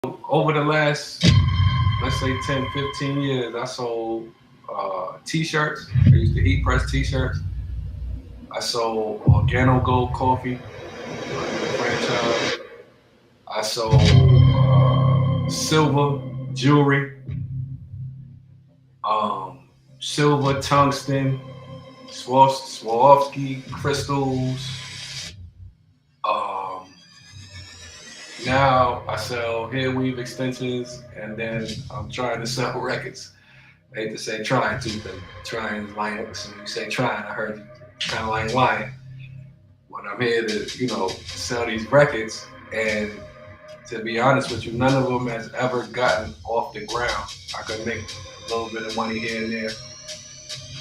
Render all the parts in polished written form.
over the last, let's say 10, 15 years, I sold t-shirts. I used to heat press t-shirts. I sold Organo Gold coffee under the franchise. I sold silver jewelry, um, silver tungsten, Swarovski crystals. Um, Now I sell hair weave extensions, and then I'm trying to sell records. I hate to say trying to, but trying is like, so you say trying, I heard you kind of like lying. But I'm here to, sell these records, and to be honest with you, none of them has ever gotten off the ground. I could make a little bit of money here and there.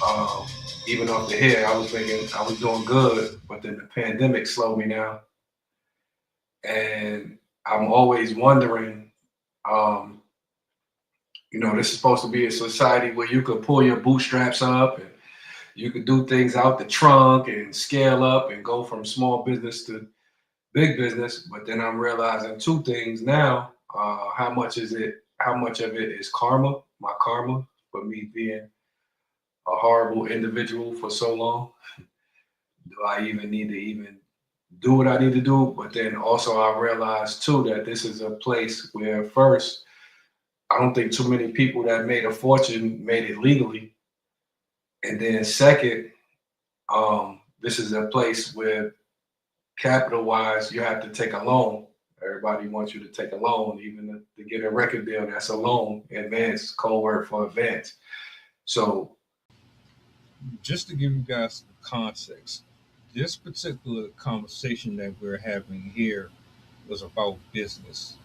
Um, Even off the hair, I was doing good, but then the pandemic slowed me down, and I'm always wondering. Um, this is supposed to be a society where you could pull your bootstraps up and you could do things out the trunk and scale up and go from small business to big business. But then I'm realizing two things now. How much of it is karma, my karma, for me being a horrible individual for so long? Do I even need to even do what I need to do? But then also I realized too that this is a place where first, I don't think too many people that made a fortune made it legally. And then second, this is a place where capital wise, you have to take a loan. Everybody wants you to take a loan, even to get a record deal. That's a loan, advance, code word for advance. So, Just to give you guys some context, this particular conversation that we're having here was about business.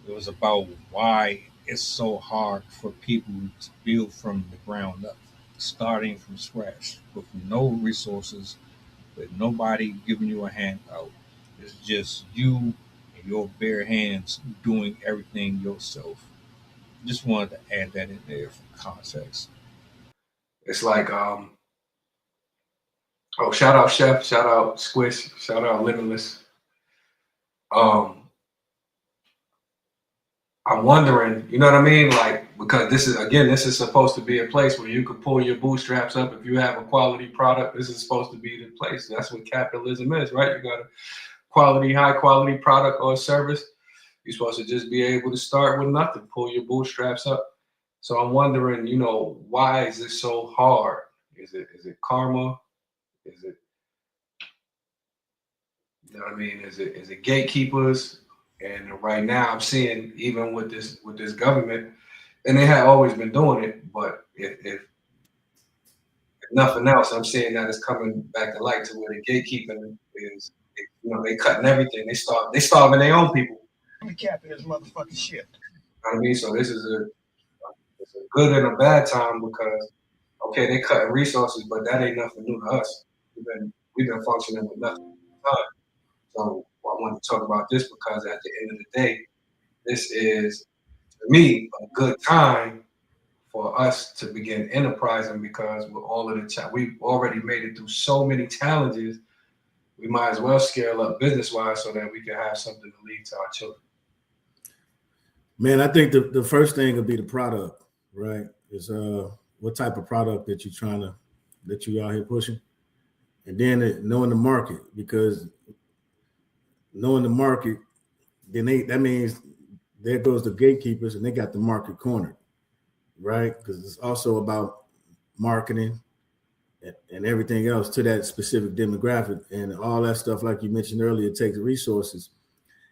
It was about why it's so hard for people to build from the ground up, starting from scratch with no resources, with nobody giving you a handout. It's just you and your bare hands doing everything yourself. Just wanted to add that in there for context. it's like, oh, shout out Chef, shout out Squish, shout out Limitless. Um, I'm wondering, you know what I mean? Like, because this is supposed to be a place where you could pull your bootstraps up if you have a quality product. This is supposed to be the place. That's what capitalism is, right? You got a high quality product or service. You're supposed to just be able to start with nothing, pull your bootstraps up. So I'm wondering, why is this so hard? Is it karma? Is it, you know what I mean? Is it gatekeepers? And right now I'm seeing even with this government, and they have always been doing it, but if nothing else, I'm seeing that it's coming back to light to where the gatekeeping is, they cutting everything. They starving their own people. Recapping this motherfucking shit. You know what I mean? So it's a good and a bad time because okay, they cutting resources, but that ain't nothing new to us. We've been functioning with nothing at the time. So I want to talk about this because at the end of the day, this is to me a good time for us to begin enterprising because with all of we've already made it through so many challenges. We might as well scale up business wise so that we can have something to leave to our children. Man, I think the first thing would be the product, right? Is what type of product that you out here pushing, and then knowing the market, because knowing the market, that means there goes the gatekeepers and they got the market cornered, right? Because it's also about marketing and everything else to that specific demographic and all that stuff. Like you mentioned earlier, it takes resources.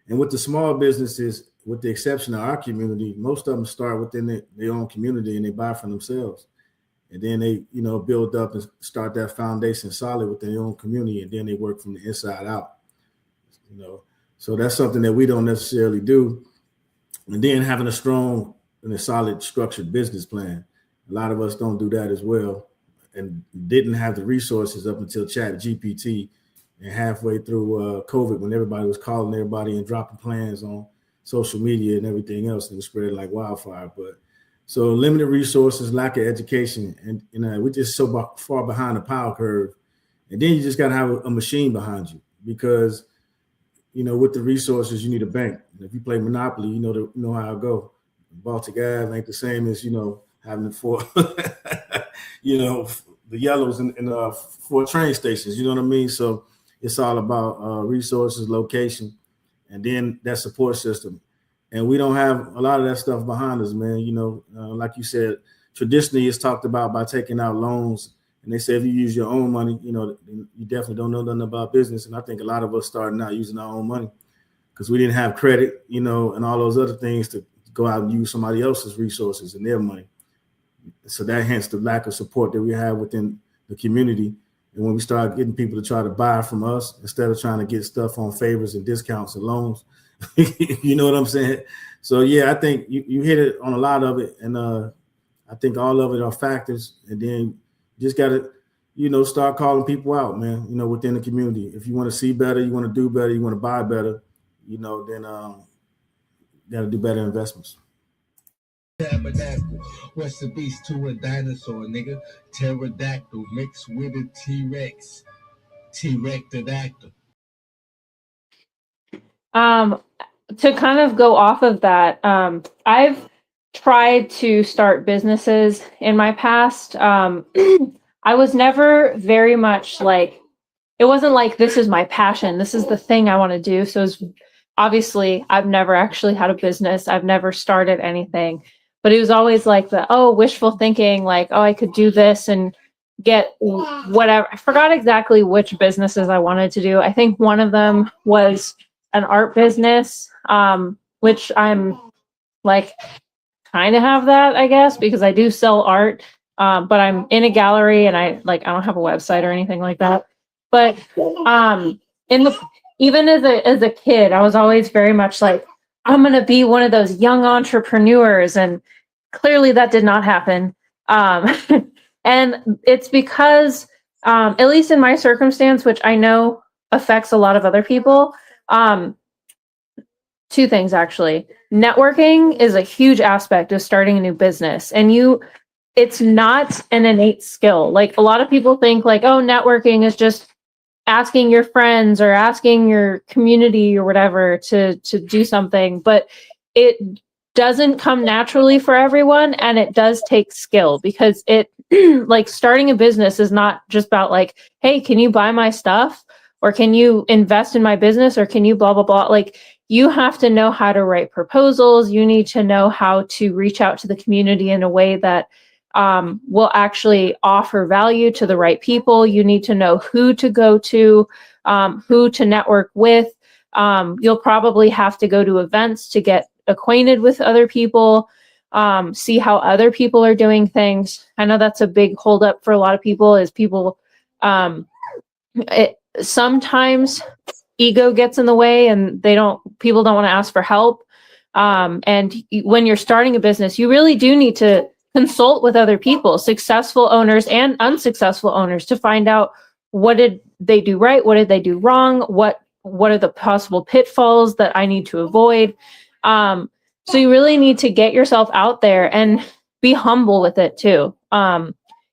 And with the small businesses, with the exception of our community, most of them start within their own community and they buy from themselves. And then they, build up and start that foundation solid within their own community. And then they work from the inside out, So that's something that we don't necessarily do. And then having a strong and a solid structured business plan. A lot of us don't do that as well and didn't have the resources up until Chat GPT and halfway through COVID, when everybody was calling everybody and dropping plans on social media and everything else, and it spread like wildfire. But so limited resources, lack of education, and we're just so far behind the power curve. And then you just got to have a machine behind you, because with the resources, you need a bank. And if you play Monopoly, you know how it go. Baltic Ave ain't the same as having four, the yellows and 4 train stations. You know what I mean? So it's all about resources, location, and then that support system. And we don't have a lot of that stuff behind us, man. Like you said, traditionally it's talked about by taking out loans. And they say if you use your own money, you definitely don't know nothing about business. And I think a lot of us starting out using our own money because we didn't have credit, and all those other things to go out and use somebody else's resources and their money. So that hence the lack of support that we have within the community. And when we start getting people to try to buy from us instead of trying to get stuff on favors and discounts and loans, you know what I'm saying? So yeah, I think you hit it on a lot of it. And I think all of it are factors. And then you just got to, start calling people out, man, within the community. If you want to see better, you want to do better, you want to buy better, then you got to do better investments. Tabernacle, what's the beast to a dinosaur, nigga? Pterodactyl mixed with a T-Rex. T-Rectodactyl. To kind of go off of that, I've tried to start businesses in my past. I was never very much like, it wasn't like, this is my passion, this is the thing I want to do. So obviously I've never actually had a business. I've never started anything, but it was always like wishful thinking, like, I could do this and get whatever. I forgot exactly which businesses I wanted to do. I think one of them was an art business, which I'm like, kind of have that, I guess, because I do sell art, but I'm in a gallery and I don't have a website or anything like that. But even as a kid, I was always very much like, I'm going to be one of those young entrepreneurs. And clearly that did not happen. And it's because, at least in my circumstance, which I know affects a lot of other people, 2 things actually. Networking is a huge aspect of starting a new business. And it's not an innate skill. Like a lot of people think like, networking is just asking your friends or asking your community or whatever to do something, but it doesn't come naturally for everyone. And it does take skill because it like starting a business is not just about like, hey, can you buy my stuff? Or can you invest in my business? Or can you blah, blah, blah? Like you have to know how to write proposals. You need to know how to reach out to the community in a way that will actually offer value to the right people. You need to know who to go to, who to network with. You'll probably have to go to events to get acquainted with other people, see how other people are doing things. I know that's a big holdup for a lot of people is people, sometimes ego gets in the way and people don't want to ask for help. And when you're starting a business, you really do need to consult with other people, successful owners and unsuccessful owners, to find out what did they do right, what did they do wrong, what are the possible pitfalls that I need to avoid. So you really need to get yourself out there and be humble with it too.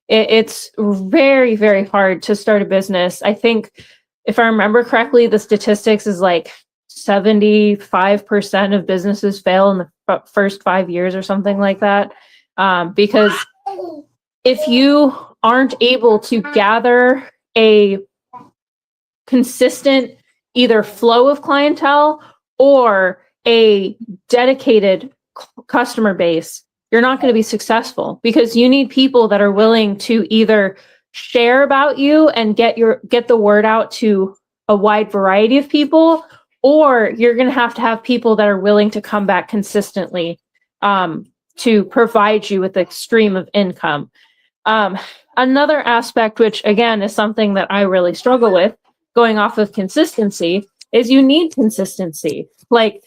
It's very, very hard to start a business. I think if I remember correctly, the statistics is like 75% of businesses fail in the first 5 years or something like that. Because if you aren't able to gather a consistent either flow of clientele or a dedicated customer base, you're not going to be successful because you need people that are willing to either share about you and get the word out to a wide variety of people, or you're going to have people that are willing to come back consistently to provide you with a stream of income. Another aspect, which again is something that I really struggle with, going off of consistency, is you need consistency. Like,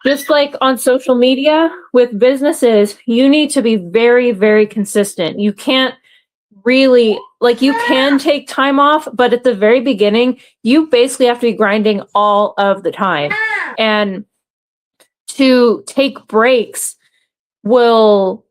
just like on social media with businesses, you need to be very, very consistent. You can't really, like, you can take time off, but at the very beginning, you basically have to be grinding all of the time. And to take breaks will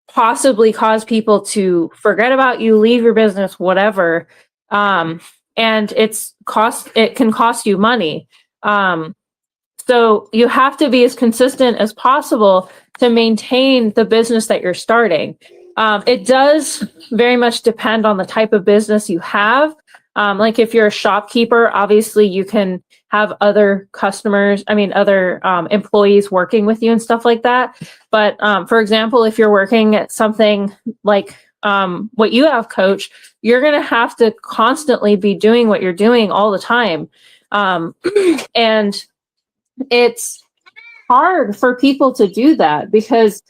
possibly cause people to forget about you, leave your business, whatever. And it can cost you money. So you have to be as consistent as possible to maintain the business that you're starting. It does very much depend on the type of business you have. Like if you're a shopkeeper, obviously you can have other other employees working with you and stuff like that. But for example, if you're working at something like what you have, Coach, you're going to have to constantly be doing what you're doing all the time. And it's hard for people to do that because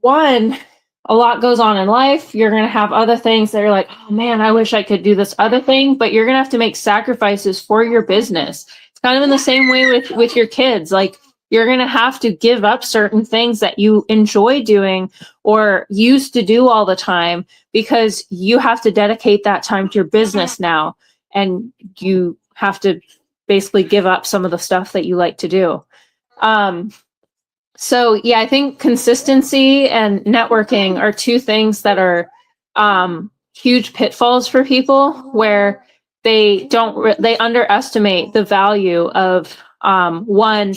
one, a lot goes on in life. You're going to have other things that are like, oh man, I wish I could do this other thing, but you're going to have to make sacrifices for your business. It's kind of in the same way with your kids. Like you're going to have to give up certain things that you enjoy doing or used to do all the time because you have to dedicate that time to your business now. And you have to basically give up some of the stuff that you like to do. So yeah, I think consistency and networking are two things that are huge pitfalls for people where they they underestimate the value of one,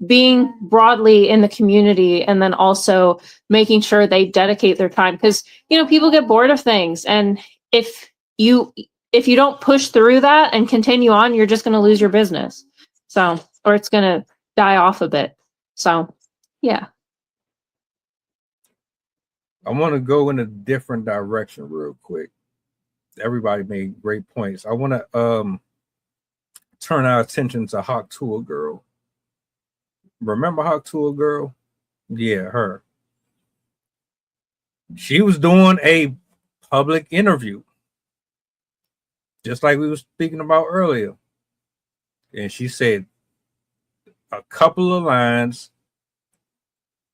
being broadly in the community, and then also making sure they dedicate their time because people get bored of things, and if you don't push through that and continue on, you're just going to lose your business. So, or it's going to die off a bit. So, yeah. I want to go in a different direction real quick. Everybody made great points. I want to turn our attention to Hawk Tool Girl. Remember Hawk Tool Girl? Yeah, her. She was doing a public interview, just like we were speaking about earlier. And she said a couple of lines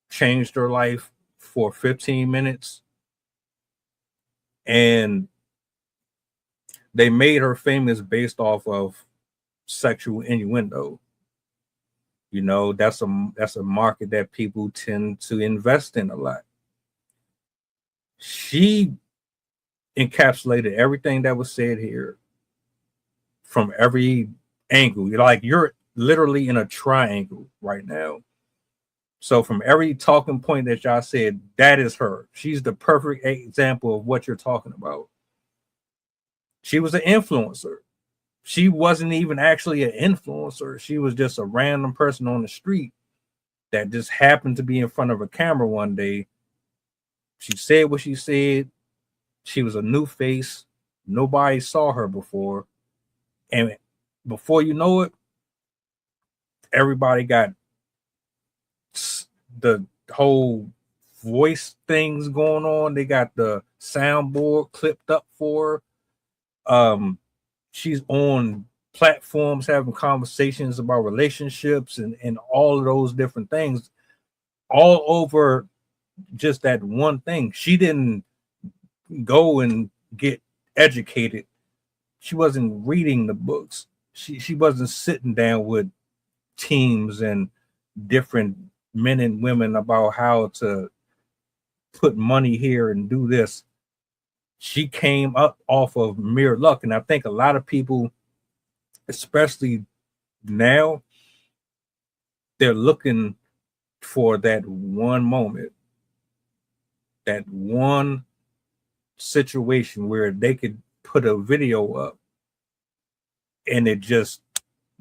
changed her life for 15 minutes. And they made her famous based off of sexual innuendo. That's a market that people tend to invest in a lot. She encapsulated everything that was said here from every angle. You're literally in a triangle right now. So from every talking point that y'all said, that is her. She's the perfect example of what you're talking about. She was an influencer. She wasn't even actually an influencer. She was just a random person on the street that just happened to be in front of a camera one day. She said what she said. She was a new face. Nobody saw her before. And before you know it, everybody got the whole voice things going on. They got the soundboard clipped up for her. She's on platforms having conversations about relationships and all of those different things, all over just that one thing. She didn't go and get educated. She wasn't reading the books. She wasn't sitting down with teams and different men and women about how to put money here and do this. She came up off of mere luck. And I think a lot of people, especially now, they're looking for that one moment, that one situation where they could put a video up and it just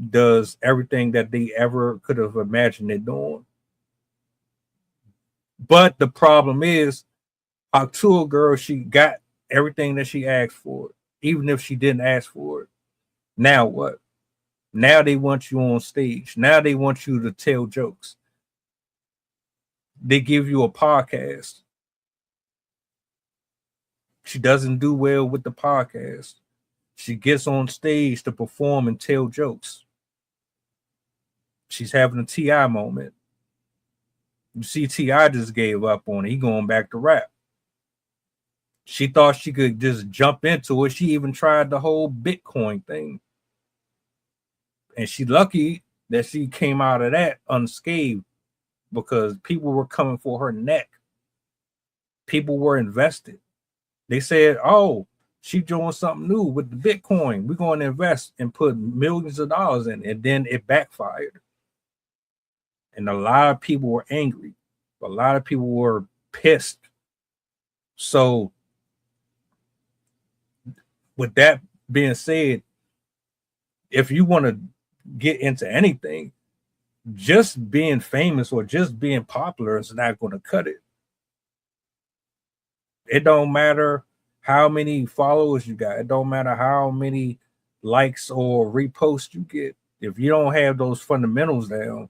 does everything that they ever could have imagined it doing. But the problem is, our tour girl, she got everything that she asked for, even if she didn't ask for it. Now what? Now they want you on stage. Now they want you to tell jokes. They give you a podcast. She doesn't do well with the podcast. She gets on stage to perform and tell jokes. She's having a T.I. moment. You see, T.I. just gave up on it. He going back to rap. She thought she could just jump into it. She even tried the whole Bitcoin thing. And she lucky that she came out of that unscathed because people were coming for her neck. People were invested. They said, oh, She doing something new with the Bitcoin. We're going to invest and put millions of dollars in, and then it backfired. And a lot of people were angry. A lot of people were pissed. So, with that being said, if you want to get into anything, just being famous or just being popular is not going to cut it. It don't matter how many followers you got. It don't matter how many likes or reposts you get. If you don't have those fundamentals down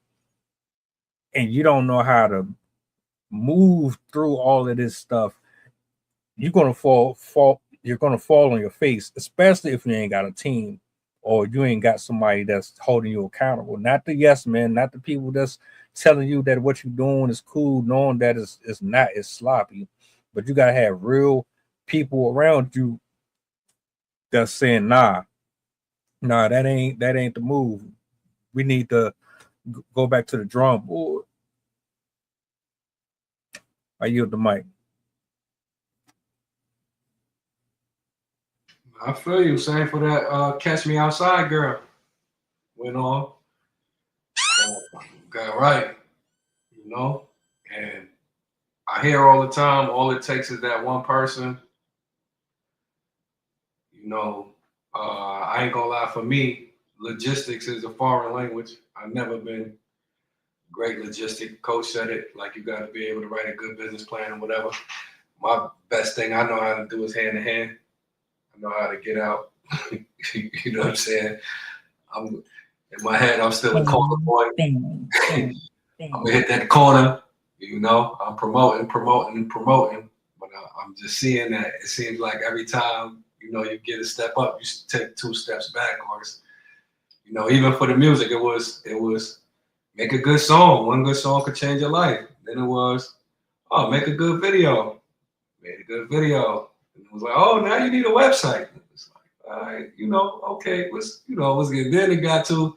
and you don't know how to move through all of this stuff, you're gonna fall. You're gonna fall on your face, especially if you ain't got a team or you ain't got somebody that's holding you accountable. Not the yes men, not the people that's telling you that what you're doing is cool, knowing that it's not, it's sloppy. But you gotta have real people around you that's saying, nah, that ain't the move. We need to go back to the drawing board. I yield the mic. I feel you. Same for that Catch Me Outside girl. Went on. Got right. You know? And I hear all the time, all it takes is that one person. You know, I ain't gonna lie, for me, logistics is a foreign language. I've never been great logistic. Coach said it, like you got to be able to write a good business plan or whatever. My best thing I know how to do is hand to hand. I know how to get out. You know what I'm saying? I'm in my head, I'm still a corner boy. I'm gonna hit that corner, you know. I'm promoting. But I'm just seeing that it seems like every time, you know, you get a step up, you take 2 steps back. Or it's, you know, even for the music, it was make a good song. One good song could change your life. Then it was, oh, make a good video. Made a good video. And it was like, oh, now you need a website. It's like, all right, you know, okay, let's get. Then it got to,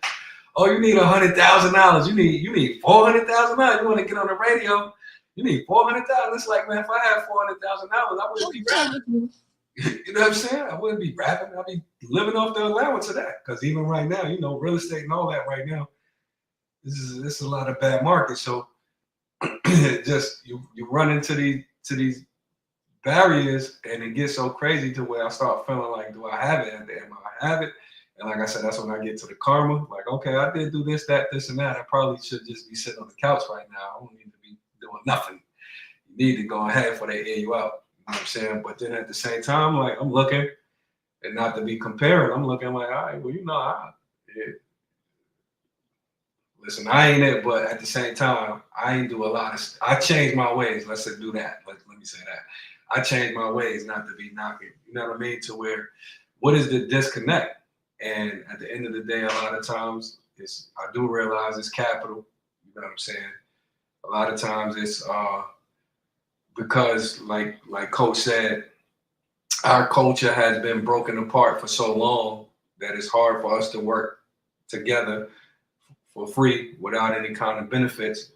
oh, you need $100,000. You need $400,000. You want to get on the radio? You need $400,000. It's like, man, if I had $400,000, I wouldn't be rapping. You know what I'm saying? I wouldn't be rapping. I'd be living off the allowance of that. Because even right now, you know, real estate and all that right now, this is a lot of bad market. So just you run into these barriers, and it gets so crazy to where I start feeling like, do I have it? Am I have it? And like I said, that's when I get to the karma. Like, okay, I did do this, that, this, and that. I probably should just be sitting on the couch right now. I don't need to be doing nothing. You need to go ahead before they air you out. You know what I'm saying? But then at the same time, like, I'm looking, and not to be comparing, I'm looking like, all right, well, you know, listen, I ain't it, but at the same time, I ain't do a lot of. I changed my ways. Let's do that. Let me say that. I changed my ways not to be knocking. You know what I mean? To where, what is the disconnect? And at the end of the day, a lot of times, I do realize it's capital. You know what I'm saying? A lot of times it's because, like Coach said, our culture has been broken apart for so long that it's hard for us to work together for free without any kind of benefits.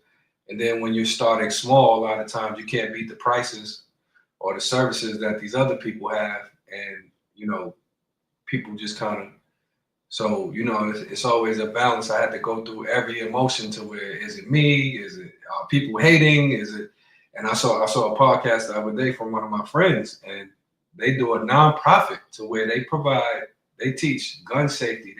And then when you're starting small, a lot of times you can't beat the prices or the services that these other people have. And, you know, people just kind of, so, you know, it's always a balance. I had to go through every emotion to where, is it me? Is it people hating? Is it, and I saw a podcast the other day from one of my friends, and they do a nonprofit to where they teach gun safety.